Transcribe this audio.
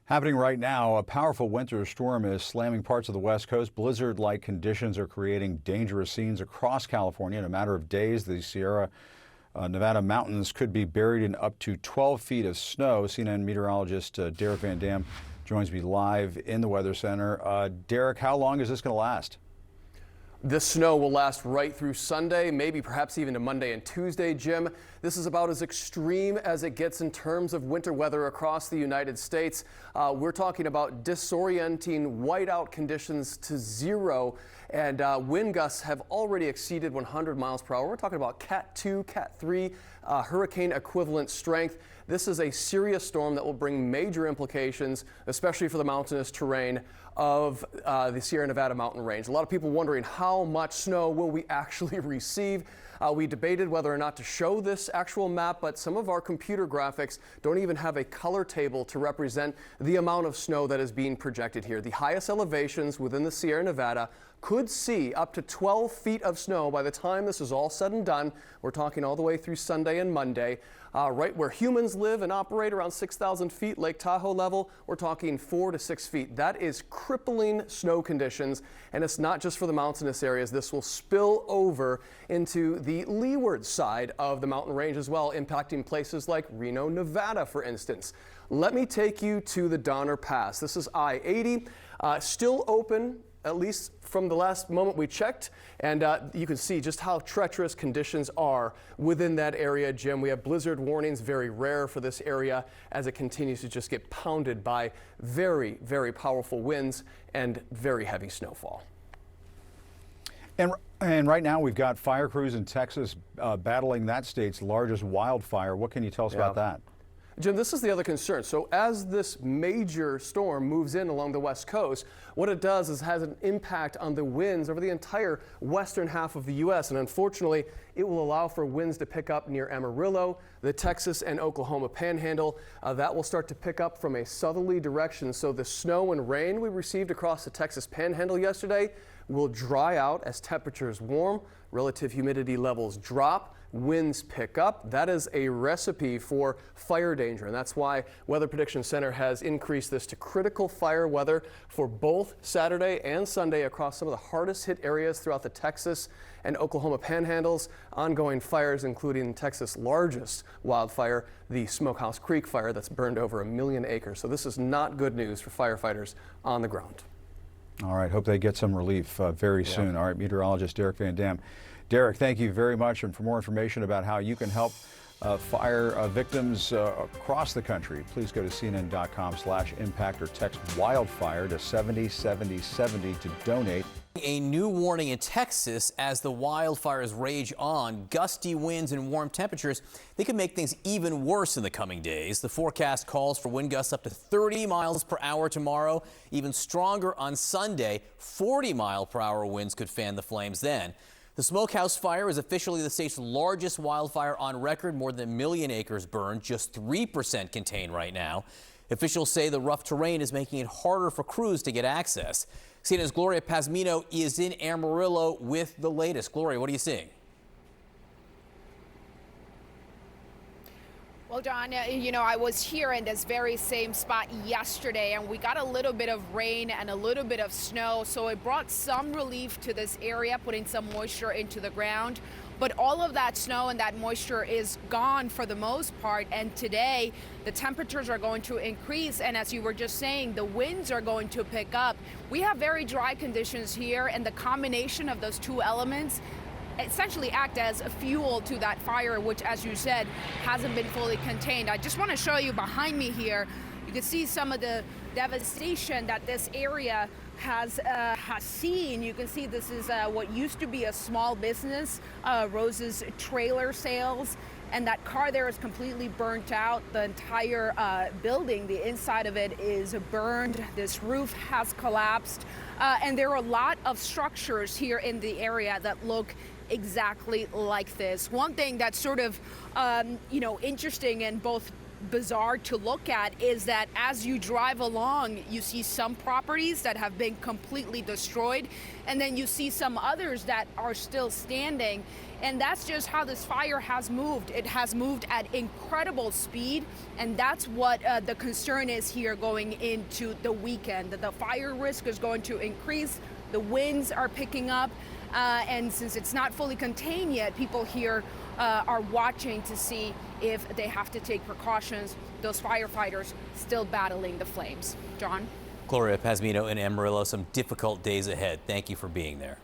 Happening right now, a powerful winter storm is slamming parts of the West Coast. Blizzard-like conditions are creating dangerous scenes across California. In a matter of days, the Sierra Nevada mountains could be buried in up to 12 feet of snow. CNN meteorologist Derek Van Dam joins me live in the Weather Center. Derek, how long is this going to last? This snow will last right through Sunday, maybe perhaps even to Monday and Tuesday, Jim. This is about as extreme as it gets in terms of winter weather across the United States. We're talking about disorienting whiteout conditions to zero, and wind gusts have already exceeded 100 miles per hour. We're talking about Cat 2, Cat 3, hurricane equivalent strength. This is a serious storm that will bring major implications, especially for the mountainous terrain of the Sierra Nevada mountain range. A lot of people wondering how much snow will we actually receive. We debated whether or not to show this actual map, but some of our computer graphics don't even have a color table to represent the amount of snow that is being projected here. The highest elevations within the Sierra Nevada could see up to 12 feet of snow by the time this is all said and done. We're talking all the way through Sunday and Monday. Right where humans live and operate, around 6,000 feet, Lake Tahoe level, we're talking 4 to 6 feet. That is crippling snow conditions, and it's not just for the mountainous areas. This will spill over into the leeward side of the mountain range as well, impacting places like Reno, Nevada, for instance. Let me take you to the Donner Pass. This is I-80, still open, at least from the last moment we checked, and you can see just how treacherous conditions are within that area, Jim. We have blizzard warnings, very rare for this area, as it continues to just get pounded by very, very powerful winds and very heavy snowfall. And right now we've got fire crews in Texas battling that state's largest wildfire. What can you tell us about that? Jim, this is the other concern. So as this major storm moves in along the West Coast, what it does is has an impact on the winds over the entire western half of the U.S. And unfortunately, it will allow for winds to pick up near Amarillo, the Texas and Oklahoma panhandle. That will start to pick up from a southerly direction. So the snow and rain we received across the Texas panhandle yesterday will dry out as temperatures warm, relative humidity levels drop, winds pick up. That is a recipe for fire danger, and that's why Weather Prediction Center has increased this to critical fire weather for both Saturday and Sunday across some of the hardest hit areas throughout the Texas and Oklahoma panhandles. Ongoing fires, including Texas' largest wildfire, the Smokehouse Creek fire that's burned over 1 million acres. So this is not good news for firefighters on the ground. All right, hope they get some relief very soon. All right, meteorologist Derek Van Dam. Derek, thank you very much. And for more information about how you can help fire victims across the country, please go to cnn.com/impact or text wildfire to 707070 to donate. A new warning in Texas as the wildfires rage on. Gusty winds and warm temperatures, they could make things even worse in the coming days. The forecast calls for wind gusts up to 30 miles per hour tomorrow, even stronger on Sunday. 40-mile-per-hour winds could fan the flames then. The Smokehouse fire is officially the state's largest wildfire on record. More than 1 million acres burned, just 3% contained right now. Officials say the rough terrain is making it harder for crews to get access. CNN's Gloria Pazmino is in Amarillo with the latest. Gloria, what are you seeing? Well, John, you know, I was here in this very same spot yesterday, and we got a little bit of rain and a little bit of snow, so it brought some relief to this area, putting some moisture into the ground. But all of that snow and that moisture is gone for the most part, and today the temperatures are going to increase, and as you were just saying, the winds are going to pick up. We have very dry conditions here, and the combination of those two elements essentially act as a fuel to that fire, which, as you said, hasn't been fully contained. I just want to show you behind me here. You can see some of the devastation that this area has seen. You can see this is what used to be a small business, Rose's Trailer Sales, and that car there is completely burnt out. The entire building, the inside of it is burned. This roof has collapsed, and there are a lot of structures here in the area that look exactly like this. One thing that's sort of, interesting and both bizarre to look at is that as you drive along, you see some properties that have been completely destroyed, and then you see some others that are still standing. And that's just how this fire has moved. It has moved at incredible speed, and that's what the concern is here going into the weekend. The fire risk is going to increase. The winds are picking up, and since it's not fully contained yet, people here are watching to see if they have to take precautions. Those firefighters still battling the flames. John? Gloria Pazmino in Amarillo, some difficult days ahead. Thank you for being there.